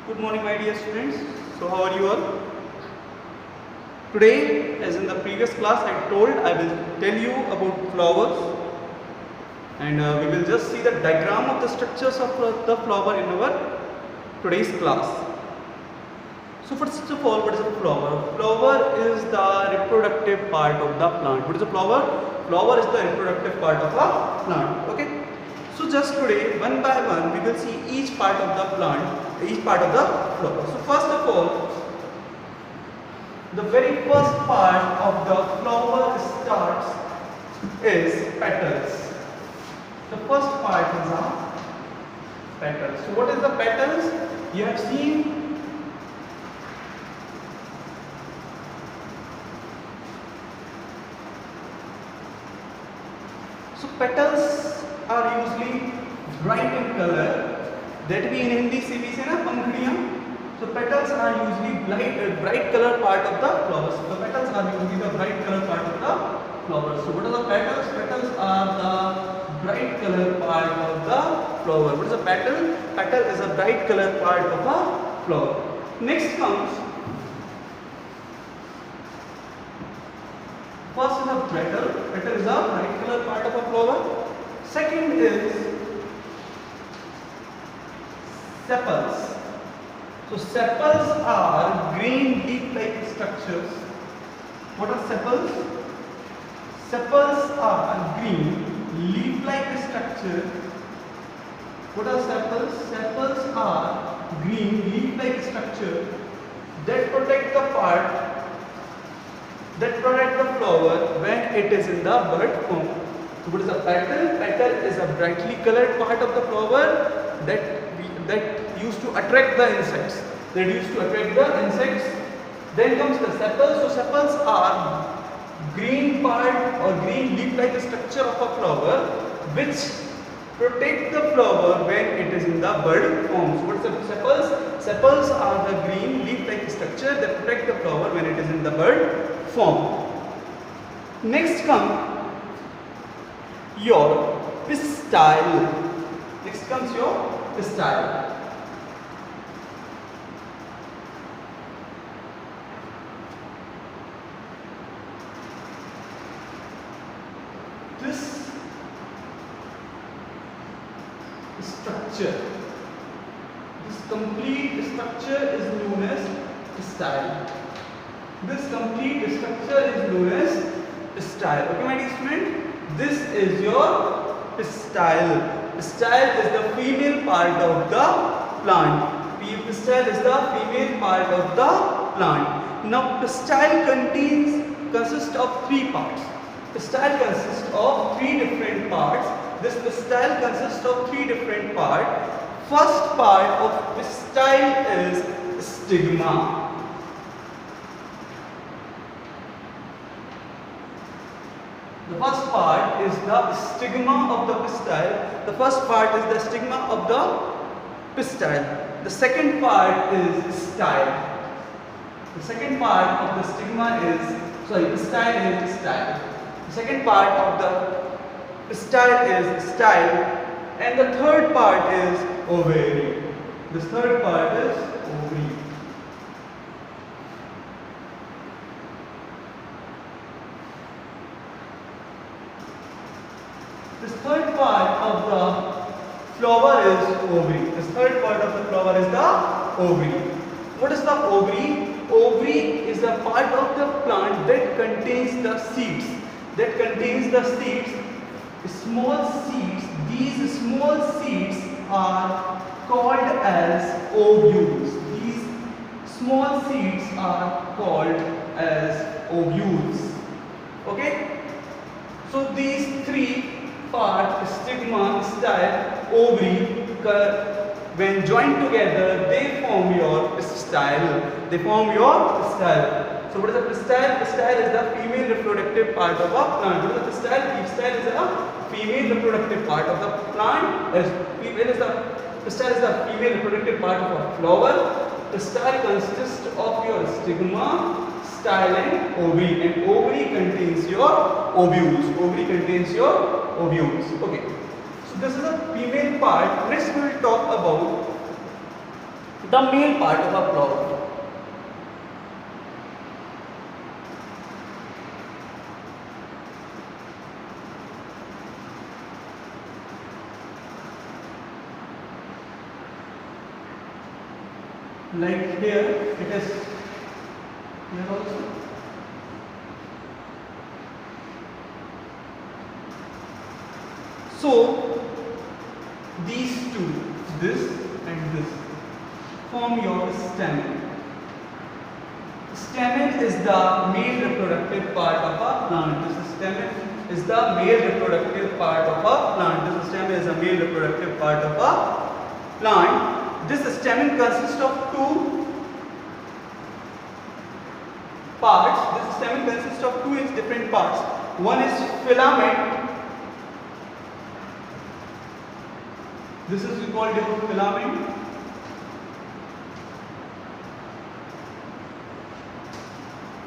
Good morning, my dear students. So, how are you all? Today, as in the previous class, I told I will tell you about flowers, and we will just see the diagram of the structures of the flower in our today's class. So, first of all, what is a flower? Flower is the reproductive part of the plant. What is a flower? Flower is the reproductive part of a plant. Okay. So just today, one by one, we will see each part of the plant, each part of the flower. So first of all, the very first part of the flower starts is petals. The first part is a petals. So what is the petals? You have seen petals are usually bright in color. That we in Hindi se bhi se na pankhdiyan. So petals are usually bright color part of the flowers. The petals are usually the bright color part of the flowers. So what are the petals? Petals are the bright color part of the flower. What is a petal? Petal is a bright color part of a flower. Next comes first is a petal. Petal is a bright color part of a flower. Second is sepals. So sepals are green leaf-like structures. What are sepals? Sepals are green leaf-like structure. What are sepals? Sepals are green leaf-like structure that protect the part that protect the flower when it is in the bud form. So what is a petal? Petal is a brightly colored part of the flower that used to attract the insects. Then comes the sepals. So sepals are green part or green leaf-like structure of a flower which protect the flower when it is in the bud form. So what is the sepals? Sepals are the green leaf-like structure that protect the flower when it is in the bud form. Next comes your pistil. Next comes your pistil. This structure, this complete structure is known as pistil. This complete structure is known as pistil. Okay, my dear student, this is your pistil. Pistil is the female part of the plant. Pistil is the female part of the plant. Now, pistil consists of three parts. Pistil consists of three different parts. This pistil consists of three different parts. First part of pistil is stigma. The first part is the stigma of the pistil. The first part is the stigma of the pistil. The second part is style. The second part of the stigma is, pistil is style. The second part of the pistil is style. And the third part is ovary. This third part is ovary. This third part of the flower is ovary. This third part of the flower is the ovary. What is the ovary? Ovary is a part of the plant that contains the seeds. Small seeds. These small seeds are called as ovules. These small seeds are called as ovules. Okay? So these three parts, stigma, style, ovary, when joined together, they form your pistil. So what is a pistil? Pistil is the female reproductive part of a plant. What is a pistil? Pistil is a female reproductive part of the plant. Pistil is the female reproductive part of a flower. Pistil consists of your stigma, style and ovary. And ovary contains your ovules. Okay. So this is a female part. Next we will talk about the male part of a flower. Like here, it is here also. So these two, this and this, form your stamen. Stamen is the male reproductive part of a plant. This stamen is the male reproductive part of a plant. This stamen is a male reproductive part of a plant. This stamen consists of two parts. This stamen consists of two different parts. One is filament. This is called a filament.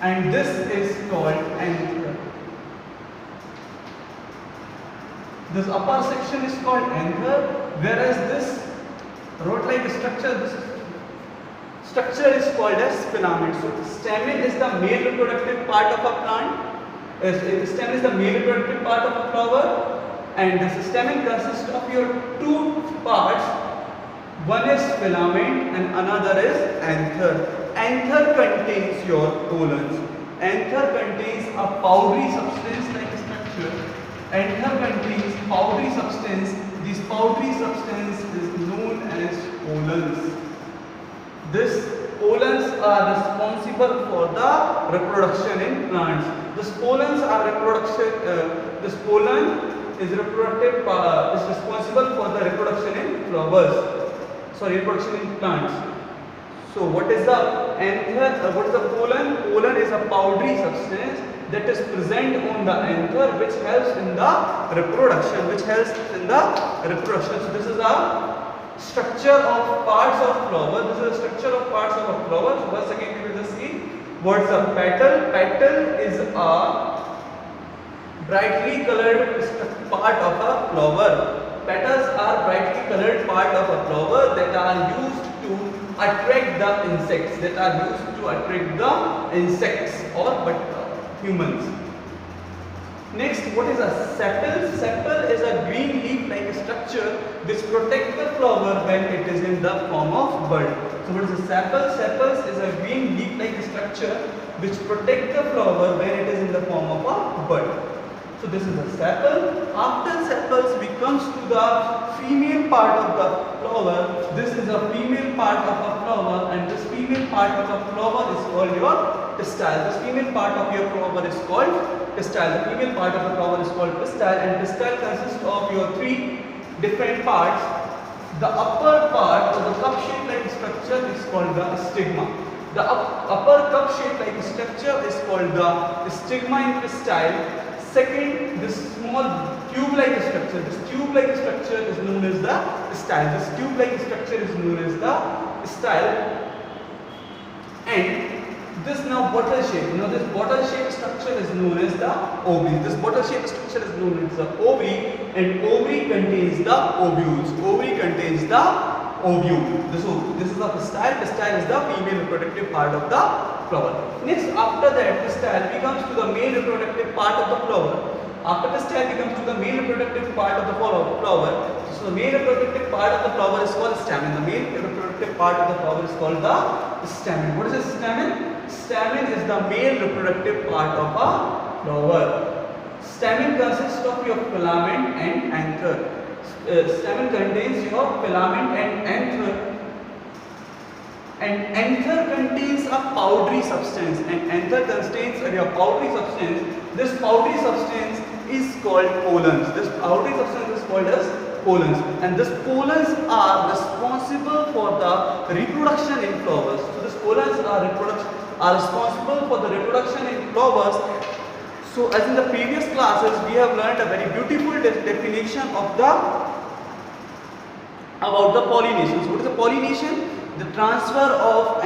And this is called anther. This upper section is called anther, whereas this rod-like structure, this structure is called as filament. So the stamen is the male reproductive part of a plant. The stamen is the male reproductive part of a flower, and the stamen consists of your two parts. One is filament and another is anther. Anther contains your pollens. Anther contains a powdery substance like structure. Anther contains powdery substance. This powdery substance is known as pollens. These pollens are responsible for the reproduction in plants. These pollens are this pollen is responsible for the reproduction in flowers. Reproduction in plants. So what is the anther? What is the pollen? Pollen is a powdery substance that is present on the anther, which helps in the reproduction. So this is a structure of parts of flower. This is a structure of parts of a flower. So once again we will just see what's a petal. Petal is a brightly colored part of a flower. Petals are brightly colored part of a flower that are used to attract the insects, or humans. Next, what is a sepal? Sepal is a green leaf-like structure which protects the flower when it is in the form of bud. So what is a sepal? Sepals is a green leaf-like structure which protects the flower when it is in the form of a bud. So this is a sepal. After sepals, we comes to the female part of the flower. This is a female part of a flower, and this female part of a flower is called your pistil. This female part of your flower is called pistil. The female part of the flower is called pistil, and pistil consists of your three different parts. The upper part, or the cup-shaped like structure, is called the stigma. The upper cup-shaped like structure is called the stigma in pistil. Second, this small tube-like structure. This tube-like structure is known as the pistil. This tube-like structure is known as the pistil. And this now bottle shape. Now this bottle shaped structure is known as the ovary. This bottle shaped structure is known as the ovary, and ovary contains the ovules. Ovary contains the ovule. This is the pistil. Pistil is the female reproductive part of the flower. Next, after that pistil, we comes to the male reproductive part of the flower. After pistil, we comes to the male reproductive part of the flower. So the male reproductive part of the flower is called stamen. The male reproductive part of the flower is called the stamen. What is a stamen? Stamen is the male reproductive part of a flower. Stamen consists of your filament and anther. Stamen contains your filament and anther. And anther contains a powdery substance, and anther contains a powdery substance. This powdery substance is called pollens. This powdery substance is called as pollens, and these pollens are responsible for the reproduction in flowers. So these pollens are responsible for the reproduction in flowers. So as in the previous classes, we have learned a very beautiful definition of about the pollination. So what is the pollination? The transfer of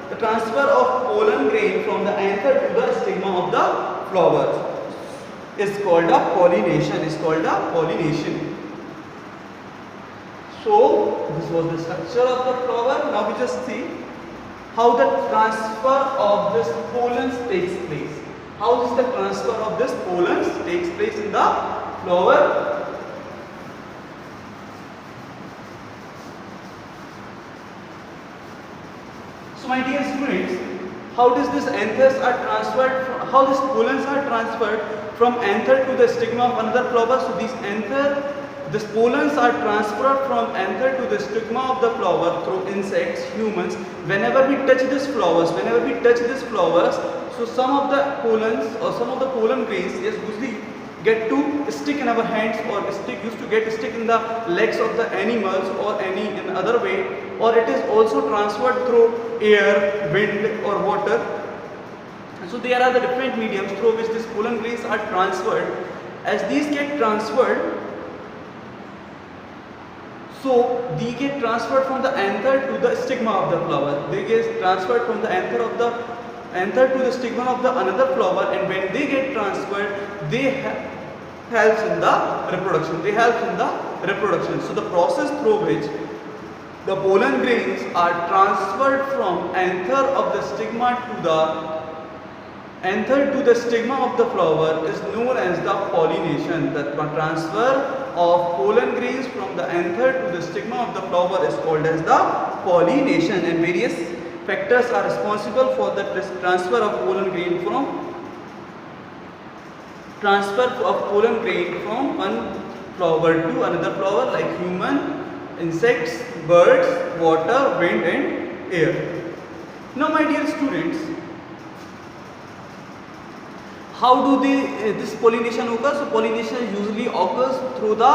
the transfer of pollen grain from the anther to the stigma of the flower is called a pollination. So this was the structure of the flower. Now we just see how the transfer of this pollens takes place. How is the transfer of this pollens takes place in the flower? So my dear students, how does this anthers are transferred, how these pollens are transferred from anther to the stigma of another flower? So these pollens are transferred from anther to the stigma of the flower through insects, humans. Whenever we touch these flowers, so some of the pollens or some of the pollen grains is usually get to stick in our hands or used to get stick in the legs of the animals or any in other way, or it is also transferred through air, wind or water. So there are the different mediums through which these pollen grains are transferred. As these get transferred, so they get transferred from the anther to the stigma of the flower. They get transferred from the anther to the stigma of the another flower, and when they get transferred, they helps in the reproduction. So the process through which the pollen grains are transferred from anther of the stigma to the stigma of the flower is known as the pollination. The transfer of pollen grains from the anther to the stigma of the flower is called as the pollination, and various factors are responsible for the transfer of pollen grain from one flower to another flower, like human, insects, birds, water, wind and air. Now my dear students, how do this pollination occurs? So pollination usually occurs through the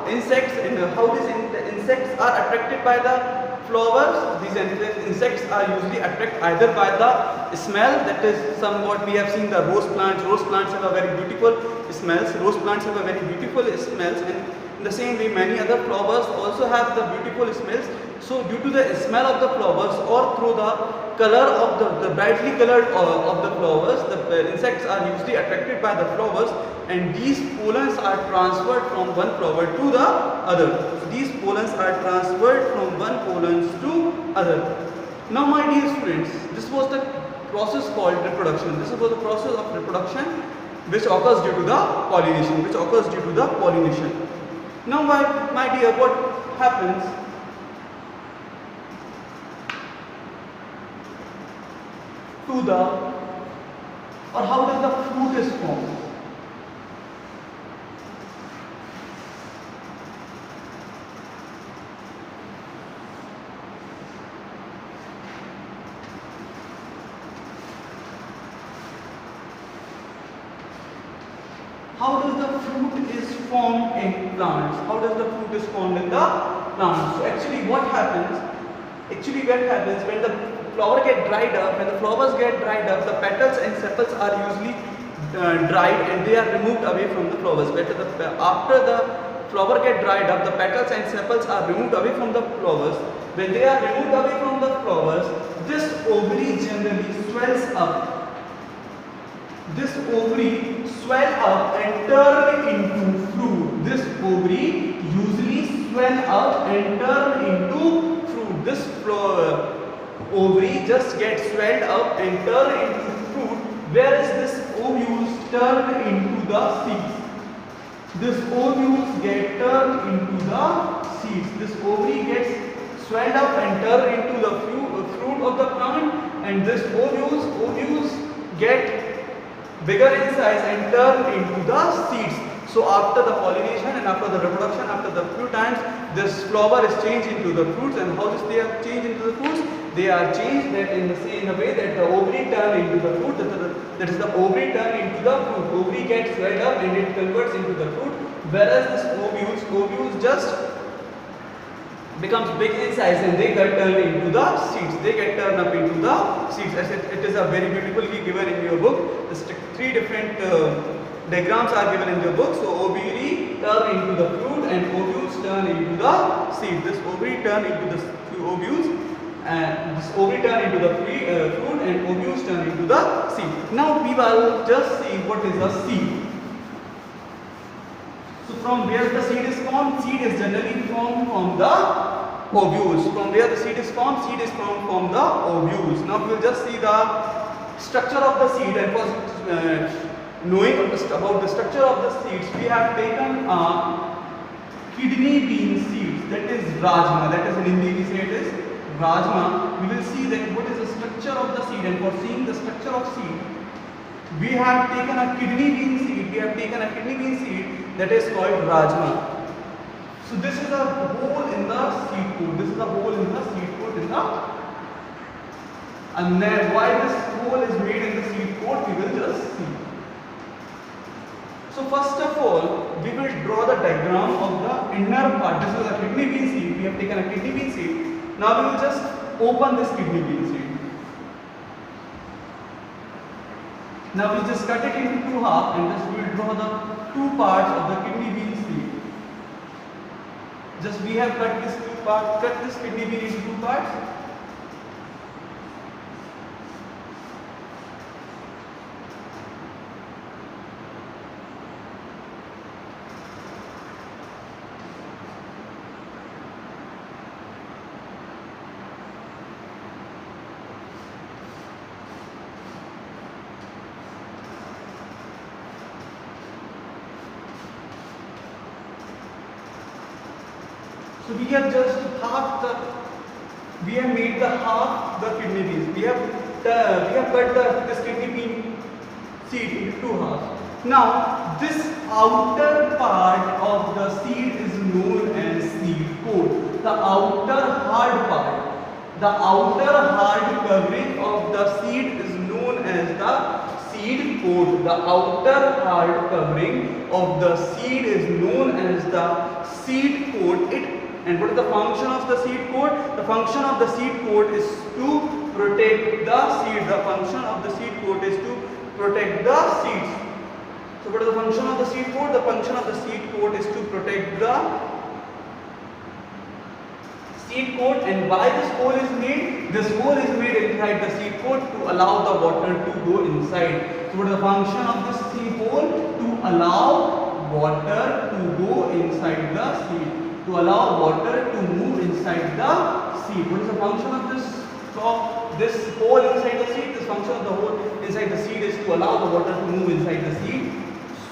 insects, and how these insects are attracted by the flowers. These insects are usually attracted either by the smell, that is somewhat we have seen the rose plants. Rose plants have a very beautiful smells. And in the same way many other flowers also have the beautiful smells. So due to the smell of the flowers or through the color of the brightly colored of the flowers, the insects are usually attracted by the flowers, and these pollens are transferred from one flower to the other. So these pollens are transferred from one pollens to other. Now my dear students, this was the process called reproduction. This was the process of reproduction which occurs due to the pollination. Now my dear, what happens to the, or how does the fruit is formed? How does the fruit is formed in plants? So actually what happens when the flowers get dried up, the petals and sepals are usually dried and they are removed away from the flowers. After the flower get dried up, the petals and sepals are removed away from the flowers. When they are removed away from the flowers, this ovary generally swells up. This ovary swell up and turn into fruit. This ovary usually swell up and turn into fruit. This ovary just gets swelled up and turn into fruit, whereas this ovules turn into the seeds. This ovules get turned into the seeds. This ovary gets swelled up and turn into the fruit of the plant, and this ovules get bigger in size and turn into the seeds. So after the pollination and after the reproduction, after the few times, this flower is changed into the fruits. And how does they are changed into the fruits? They are changed that in the way that the ovary turn into the fruit. That is the ovary turn into the fruit. Ovary gets swelled up and it converts into the fruit. Whereas this ovules just becomes big in size and they get turned into the seeds. They get turned up into the seeds. As it is a very beautifully given in your book. The three different diagrams are given in your book. So ovary turn into the fruit and ovules turn into the seed. This ovary turn into the ovules, and this ovary turn into the fruit and ovules turn into the seed. Now we will just see what is a seed. So from where the seed is formed? formed, seed is generally formed from the ovules. From where the seed is formed from the ovules. Now we will just see the structure of the seed, and for knowing about the structure of the seeds, we have taken kidney bean seeds, that is rajma, that is in Hindi we say it is rajma. We will see that what is the structure of the seed, and for seeing the structure of seed, we have taken a kidney bean seed, that is called rajma. So this is a hole in the seed coat, and then why this hole is made in the seed coat, we will just see. So first of all, we will draw the diagram of the inner part. This is a kidney bean seed. We have taken a kidney bean seed. Now we will just open this kidney bean seed. Now we just cut it into two halves, and just we will draw the two parts of the kidney bean seed. Just we have cut this kidney bean into two parts. So we have just made the half the kidney beans. We have cut this kidney bean seed into two halves. Now this outer part of the seed is known as seed coat. The outer hard covering of the seed is known as the seed coat. The outer hard covering of the seed is known as the seed coat. And what is the function of the seed coat? The function of the seed coat is to protect the seed. The function of the seed coat is to protect the seeds. So what is the function of the seed coat? The function of the seed coat is to protect the seed coat. And why this hole is made? This hole is made inside the seed coat to allow the water to go inside. So what is the function of this seed hole? To allow water to go inside the seed. To allow water to move inside the seed. What is the function of this hole inside the seed? This function of the hole inside the seed is to allow the water to move inside the seed,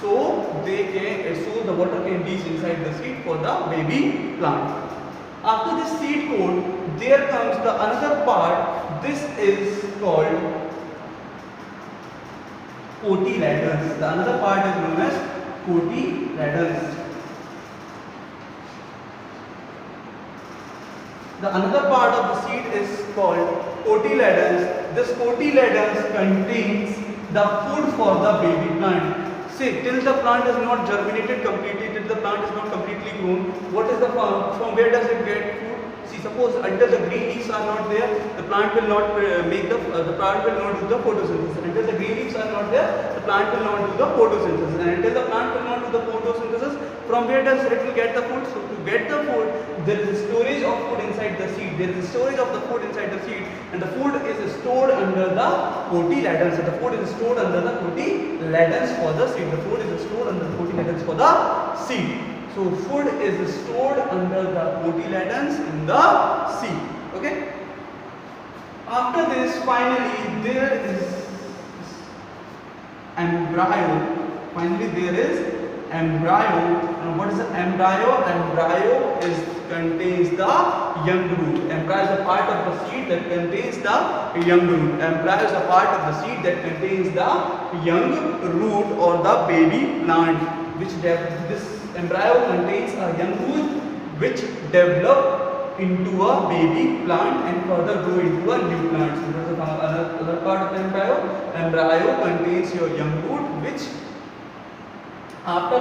so the water can reach inside the seed for the baby plant. After this seed coat, there comes the another part. This is called cotyledons. The another part is known as cotyledons. The another part of the seed is called cotyledons. This cotyledons contains the food for the baby plant. See, till the plant is not germinated completely, till the plant is not completely grown, what is the from where does it get food? See, suppose until the green leaves are not there, the plant will not the plant will not do the photosynthesis. Until the green leaves are not there, the plant will not do the photosynthesis. And until the plant will not do the photosynthesis, from where does it will get the food? So to get the food, there is a storage of food inside the seed. There is a storage of the food inside the seed, and the food is stored under the cotyledons. So the food is stored under the cotyledons for the seed. The food is stored under the cotyledons for the seed. So food is stored under the cotyledons in the seed. Okay. After this, finally there is embryo. Finally there is embryo. And what is the embryo? Embryo contains the young root. Embryo is a part of the seed that contains the young root. Embryo is a part of the seed that contains the young root or the baby plant, this embryo contains a young root which develop into a baby plant and further grow into a new plant. So this is another part of the embryo. Embryo contains your young root which after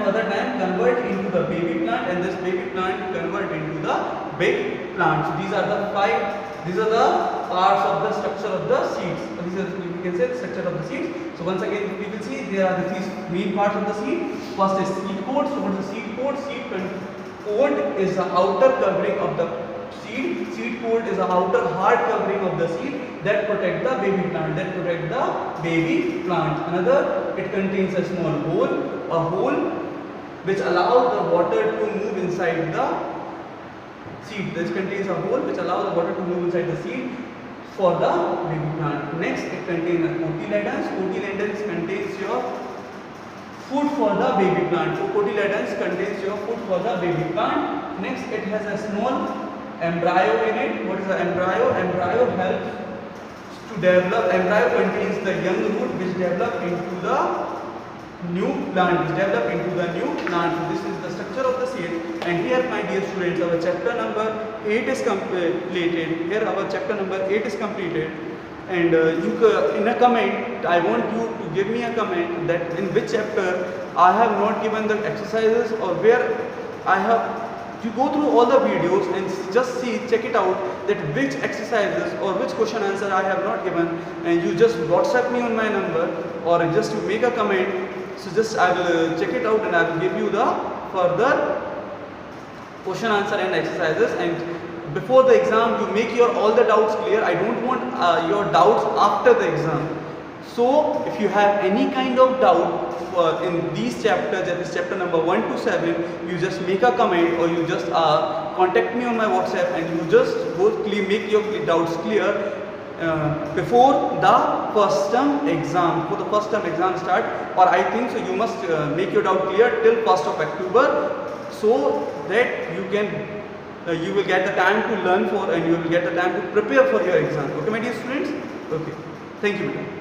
further time convert into the baby plant, and this baby plant convert into the big plant. So these are the parts of the structure of the seeds. So these are, we can say, the structure of the seeds. So once again we will see there are the three main parts of the seed. First is seed coat. So what is the seed coat? Seed coat is the outer covering of the seed. Seed coat is the outer hard covering of the seed that protect the baby plant. Another, it contains a small hole. which allows the water to move inside the seed. This contains a hole which allows the water to move inside the seed for the baby plant. Next, it contains the cotyledons. Cotyledons contains your food for the baby plant. So cotyledons contains your food for the baby plant. Next, it has a small embryo in it. What is the embryo? Embryo helps to develop. Embryo contains the young root which develop into the new plant. So this is the structure of the seed. And here, my dear students, our chapter number 8 is completed. Here, our chapter number 8 is completed. And in a comment, I want you to give me a comment that in which chapter I have not given the exercises, or where I have. You go through all the videos and just see, check it out, that which exercises or which question answer I have not given, and you just WhatsApp me on my number, or just you make a comment. So just I will check it out and I will give you the further question answer and exercises. And before the exam, you make your all the doubts clear. I don't want your doubts after the exam. So if you have any kind of doubt in these chapters, that is chapter number 1 to 7, you just make a comment, or you just contact me on my WhatsApp, and you just make your doubts clear before the first term exam. Before the first term exam start, or I think so, you must make your doubt clear till 1st of October, so that you will get the time to learn for, and you will get the time to prepare for your exam. Okay, my dear students? Okay. Thank you.